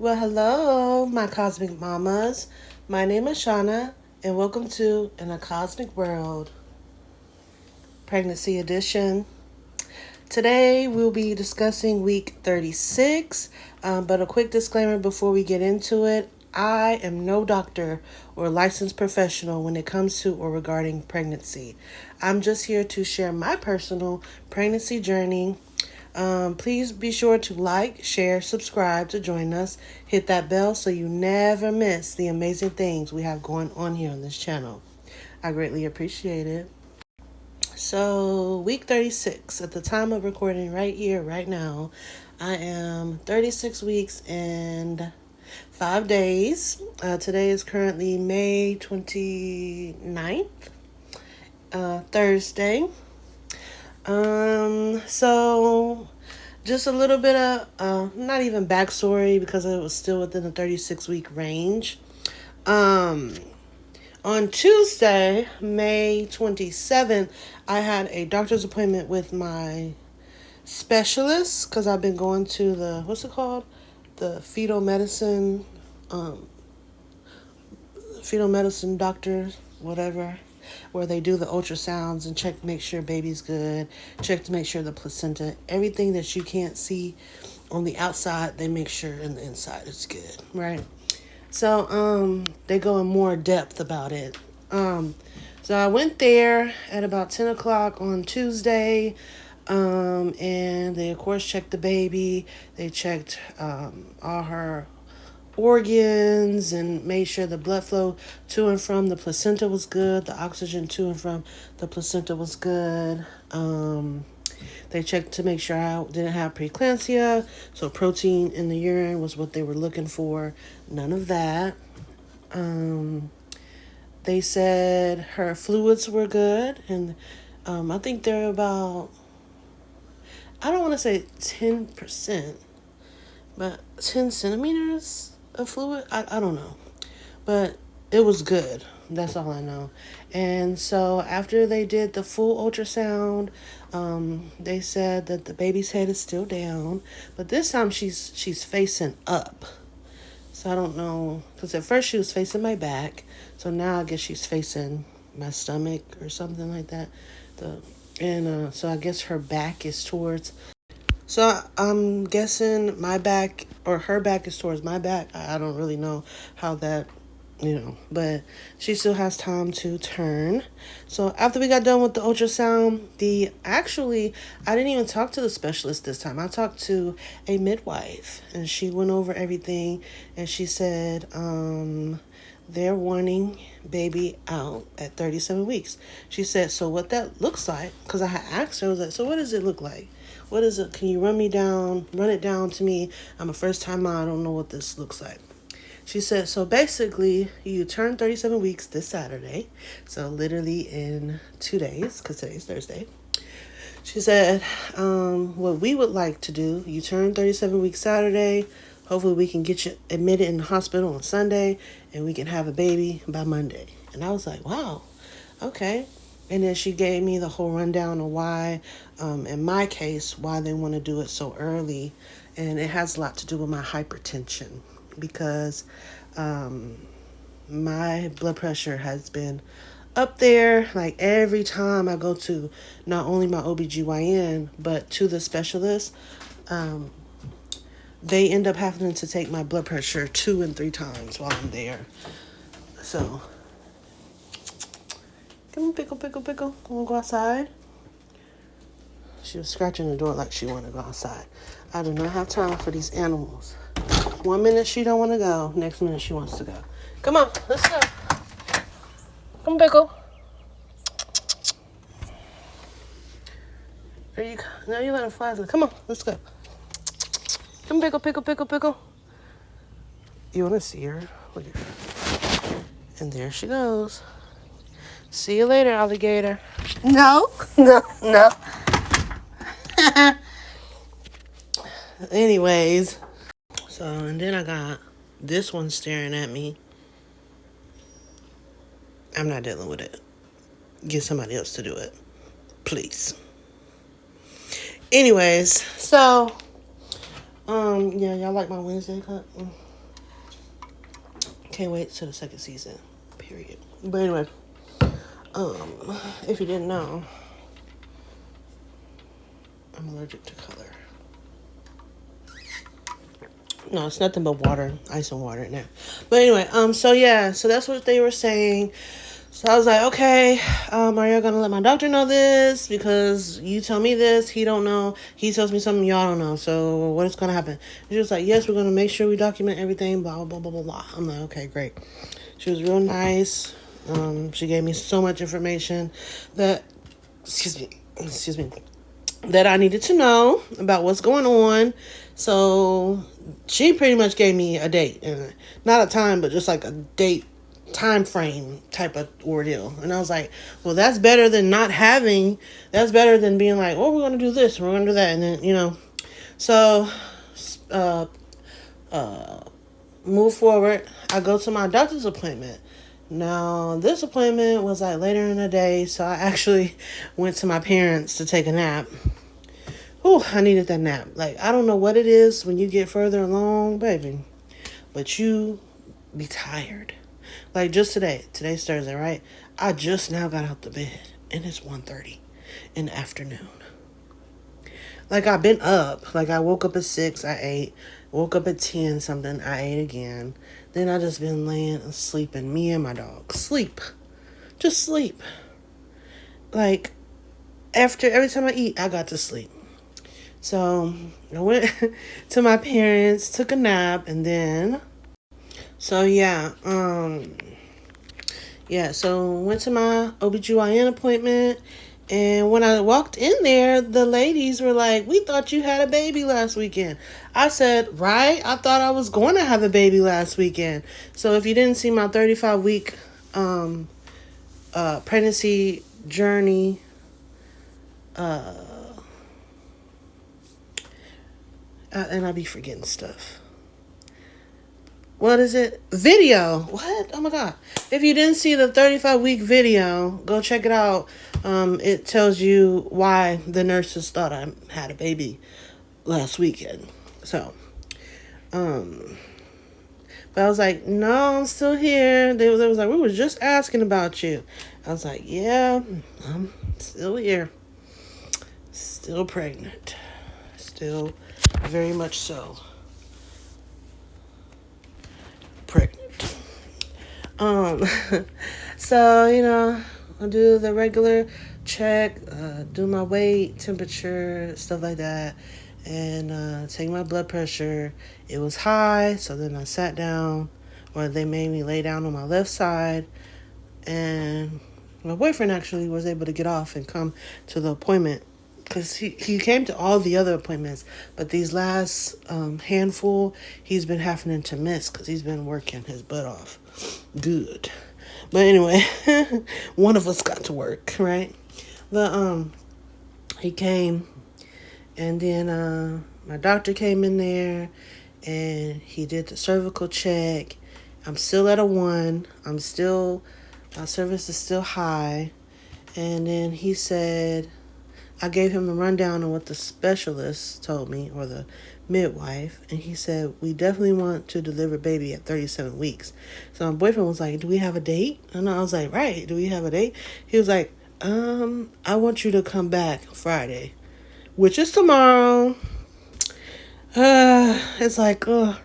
Well, hello, my cosmic mamas. My name is Shauna, and welcome to In a Cosmic World, Pregnancy Edition. Today, we'll be discussing week 36, but a quick disclaimer before we get into it. I am no doctor or licensed professional when it comes to or regarding pregnancy. I'm just here to share my personal pregnancy journey. Please be sure to like, share, subscribe to join us. Hit that bell so you never miss the amazing things we have going on here on this channel. I greatly appreciate it. So, week 36, at the time of recording right here, right now, I am 36 weeks and 5 days. Today is currently May 29th, Thursday. So just a little bit of, not even backstory because it was still within the 36-week range. On Tuesday, May 27th, I had a doctor's appointment with my specialist because I've been going to the, what's it called? The fetal medicine doctor, whatever, where they do the ultrasounds and check to make sure baby's good, check to make sure the placenta, everything that you can't see on the outside, they make sure in the inside is good, right? So they go in more depth about it. So I went there at about 10 o'clock on Tuesday, and they of course checked the baby. They checked all her organs and made sure the blood flow to and from the placenta was good, the oxygen to and from the placenta was good. They checked to make sure I didn't have preeclampsia, so protein in the urine was what they were looking for. None of that. They said her fluids were good, and I think they're about, I don't want to say 10%, but 10 centimeters of fluid. I don't know, but it was good. That's all I know. And so after they did the full ultrasound, they said that the baby's head is still down, but this time she's facing up. So I don't know, because at first she was facing my back, so now I guess she's facing my stomach or something like that. So I guess her back is towards. So I'm guessing my back or her back is towards my back. I don't really know how that, but she still has time to turn. So after we got done with the ultrasound, I didn't even talk to the specialist this time. I talked to a midwife, and she went over everything, and she said, they're wanting baby out at 37 weeks. She said, so what that looks like, because I had asked her, I was like, so what does it look like? What is it? Can you run it down to me? I'm a first time mom. I don't know what this looks like. She said, so basically, you turn 37 weeks this Saturday. So literally in 2 days, because today's Thursday. She said, what we would like to do, you turn 37 weeks Saturday. Hopefully we can get you admitted in the hospital on Sunday, and we can have a baby by Monday. And I was like, wow, okay. And then she gave me the whole rundown of why, in my case, why they want to do it so early. And it has a lot to do with my hypertension because my blood pressure has been up there. Like every time I go to not only my OBGYN, but to the specialist, they end up having to take my blood pressure 2 and 3 times while I'm there. So, come on, pickle. Wanna go outside? She was scratching the door like she wanted to go outside. I do not have time for these animals. 1 minute she don't want to go. Next minute she wants to go. Come on, let's go. Come on, pickle. Now you letting flies go. Come on, let's go. Come on, pickle. You want to see her? Look at her. And there she goes. See you later, alligator. No. Anyways, so, and then I got this one staring at me. I'm not dealing with it. Get somebody else to do it. Please. Anyways, so, yeah, y'all like my Wednesday cut? can't wait till the second season. Period. But anyway, if you didn't know, I'm allergic to color. No, it's nothing but water, ice and water now. But anyway, so that's what they were saying. So I was like, okay, are y'all gonna let my doctor know this? Because you tell me this, he don't know. He tells me something y'all don't know. So what is gonna happen? She was like, yes, we're gonna make sure we document everything, blah, blah, blah, blah, blah. I'm like, okay, great. She was real nice. She gave me so much information that, excuse me, that I needed to know about what's going on. So she pretty much gave me a date, and not a time, but just like a date time frame type of ordeal. And I was like, well, that's better than not having. That's better than being like, oh, we're going to do this, we're going to do that. And then, so move forward. I go to my doctor's appointment. Now, this appointment was like later in the day, so I actually went to my parents to take a nap. Ooh, I needed that nap. Like, I don't know what it is when you get further along, baby, but you be tired. Like, just today's Thursday, right? I just now got out the bed, and it's 1:30 in the afternoon. Like, I've been up. Like, I woke up at 6, I ate. Woke up at 10 something, I ate again. Then I just been laying and sleeping. Me and my dog. Sleep. Just sleep. Like, every time I eat, I got to sleep. So, I went to my parents, took a nap, and then... So, went to my OBGYN appointment, and when I walked in there, the ladies were like, we thought you had a baby last weekend. I said, right? I thought I was going to have a baby last weekend. So if you didn't see my 35-week pregnancy journey, and I be forgetting stuff. What is it? Video. What? Oh my God. If you didn't see the 35-week video, go check it out. It tells you why the nurses thought I had a baby last weekend. So, but I was like, no, I'm still here. They was like, we were just asking about you. I was like, yeah, I'm still here. Still pregnant. Still very much so. Pregnant. So, I do the regular check, do my weight, temperature, stuff like that, and take my blood pressure. It was high, so then I sat down, or they made me lay down on my left side, and my boyfriend actually was able to get off and come to the appointment, because he came to all the other appointments, but these last handful, he's been having to miss because he's been working his butt off. Good. But anyway, one of us got to work, right? But he came, and then my doctor came in there, and he did the cervical check. I'm still at a 1. My cervix is still high. And then he said, I gave him the rundown on what the specialist told me, or the midwife, and he said, we definitely want to deliver baby at 37 weeks. So my boyfriend was like, do we have a date? And I was like, right, do we have a date? He was like, I want you to come back Friday, which is tomorrow. It's like, but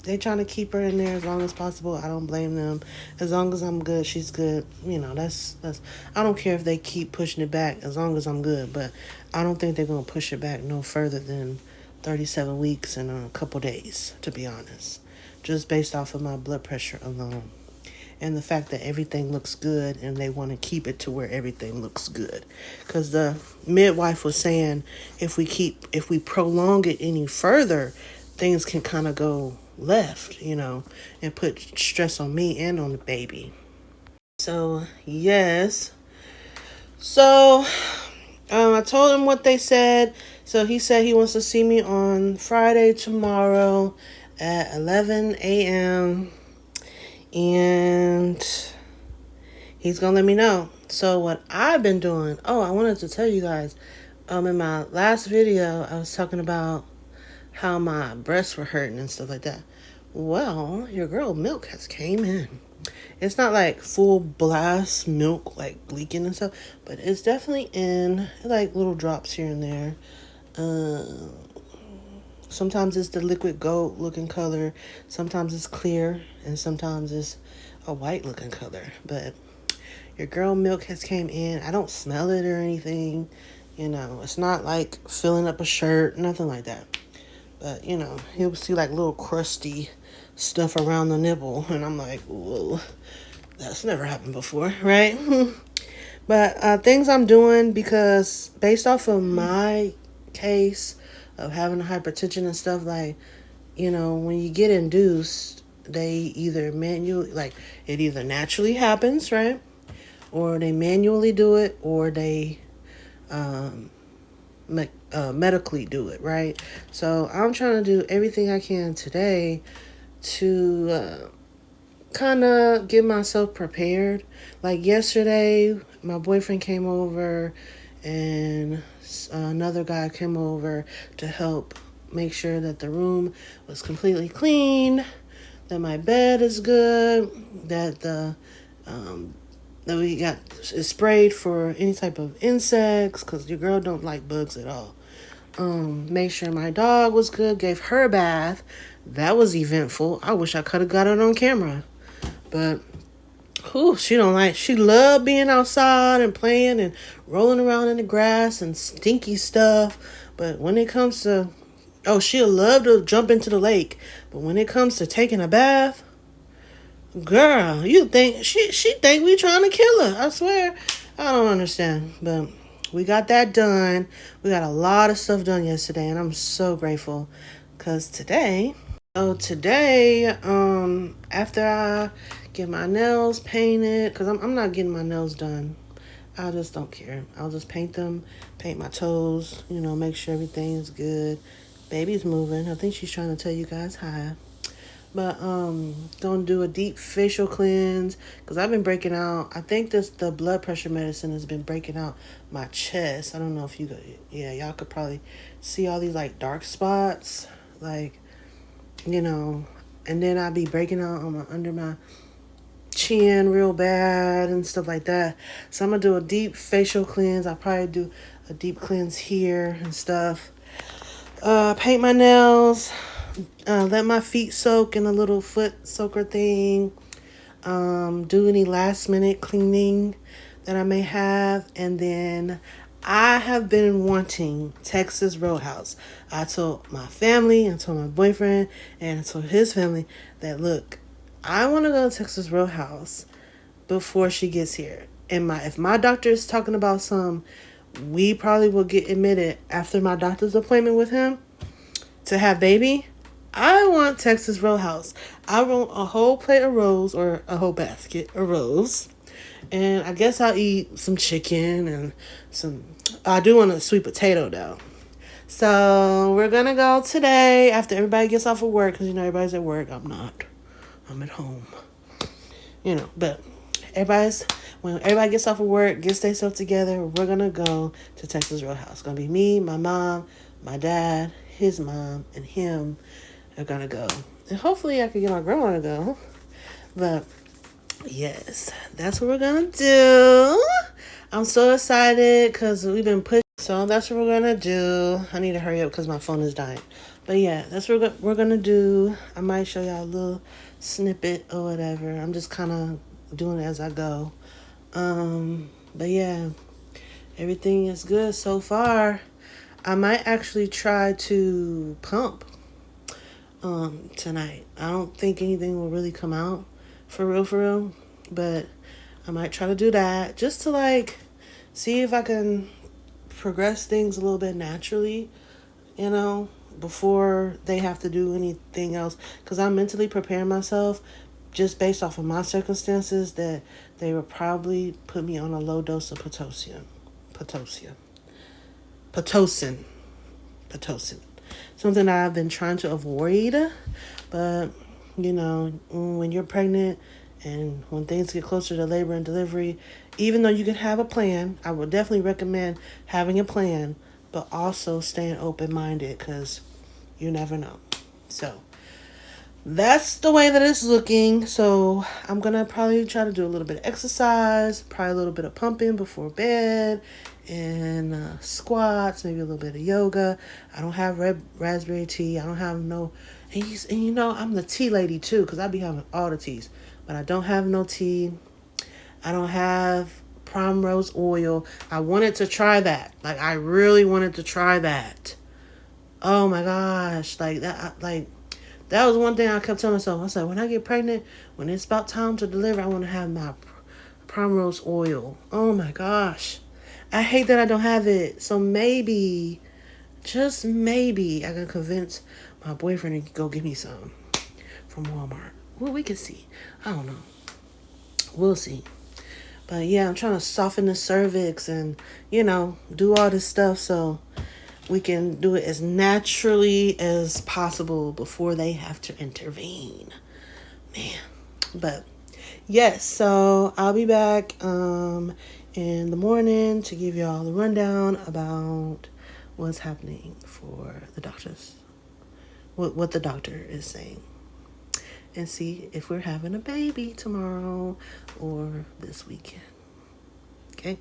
they trying to keep her in there as long as possible. I don't blame them. As long as I'm good, she's good. That's I don't care if they keep pushing it back as long as I'm good. But I don't think they're going to push it back no further than 37 weeks and a couple days, to be honest. Just based off of my blood pressure alone. And the fact that everything looks good, and they want to keep it to where everything looks good. Because the midwife was saying if we prolong it any further, things can kind of go left, and put stress on me and on the baby. So, yes. So, I told him what they said. So, he said he wants to see me on Friday tomorrow at 11 a.m. And he's going to let me know. So, what I've been doing... Oh, I wanted to tell you guys. In my last video, I was talking about how my breasts were hurting and stuff like that. Well, your girl milk has came in. It's not like full blast milk, like leaking and stuff, but it's definitely in, like little drops here and there. Uh, Sometimes it's the liquid gold looking color, sometimes it's clear, and sometimes it's a white looking color. But your girl milk has came in. I don't smell it or anything. It's not like filling up a shirt, nothing like that. But, you'll see like little crusty stuff around the nipple. And I'm like, whoa, that's never happened before, right? But things I'm doing, because based off of my case of having hypertension and stuff, like, when you get induced, they either manually, like, it either naturally happens, right? Or they manually do it, or they medically do it, right? So I'm trying to do everything I can today to kind of get myself prepared. Like yesterday, my boyfriend came over and another guy came over to help make sure that the room was completely clean, that my bed is good, that that we got is sprayed for any type of insects, because your girl don't like bugs at all. Make sure my dog was good, gave her a bath. That was eventful. I wish I could have got it on camera. But she loved being outside and playing and rolling around in the grass and stinky stuff. But when it comes to, she'll love to jump into the lake. But when it comes to taking a bath, girl, you think she think we trying to kill her. I swear. I don't understand. But we got that done. We got a lot of stuff done yesterday, and I'm so grateful. Because today, after I get my nails painted, because I'm not getting my nails done. I just don't care. I'll just paint them, paint my toes, make sure everything's good. Baby's moving. I think she's trying to tell you guys hi. But gonna do a deep facial cleanse, because I've been breaking out. I think the blood pressure medicine has been breaking out my chest. I don't know if y'all could probably see all these like dark spots, like, and then I'll be breaking out under my chin real bad and stuff like that. So I'm gonna do a deep facial cleanse. I'll probably do a deep cleanse here and stuff. Paint my nails. Let my feet soak in a little foot soaker thing. Do any last minute cleaning that I may have. And then I have been wanting Texas Roadhouse. I told my family, I told my boyfriend, and I told his family that, look, I want to go to Texas Roadhouse before she gets here. And if my doctor is talking about we probably will get admitted after my doctor's appointment with him to have baby. I want Texas Roadhouse. I want a whole plate of rolls, or a whole basket of rolls. And I guess I'll eat some chicken and I do want a sweet potato though. So we're going to go today after everybody gets off of work, because everybody's at work. I'm not. I'm at home. But when everybody gets off of work, gets themselves together, we're going to go to Texas Roadhouse. It's going to be me, my mom, my dad, his mom, and him are going to go. And hopefully I can get my grandma to go. But yes, that's what we're going to do. I'm so excited because we've been pushing. So that's what we're going to do. I need to hurry up because my phone is dying. But yeah, that's what we're going to do. I might show y'all a little snippet or whatever. I'm just kind of doing it as I go. But yeah, everything is good so far. I might actually try to pump tonight. I don't think anything will really come out for real, but I might try to do that just to see if I can progress things a little bit naturally, before they have to do anything else, because I'm mentally preparing myself just based off of my circumstances that they would probably put me on a low dose of Pitocin. Something that I've been trying to avoid. But, when you're pregnant and when things get closer to labor and delivery, even though you can have a plan, I would definitely recommend having a plan, but also staying open-minded, because you never know. So, that's the way that it's looking. So I'm gonna probably try to do a little bit of exercise, probably a little bit of pumping before bed, and squats, maybe a little bit of yoga. I don't have red raspberry tea. I don't have no, and you know I'm the tea lady too, because I be having all the teas, but I don't have no tea. I don't have primrose oil. I wanted to try that. Like I really wanted to try that. Oh my gosh, like that, like that was one thing I kept telling myself. I said, when I get pregnant, when it's about time to deliver, I want to have my primrose oil. Oh my gosh. I hate that I don't have it. So maybe, just maybe, I can convince my boyfriend to go get me some from Walmart. Well, we can see. I don't know. We'll see. But yeah, I'm trying to soften the cervix and, do all this stuff so we can do it as naturally as possible before they have to intervene. Man. But yes, so I'll be back in the morning to give y'all the rundown about what's happening for the doctors. What the doctor is saying. And see if we're having a baby tomorrow or this weekend. Okay?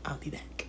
I'll be back.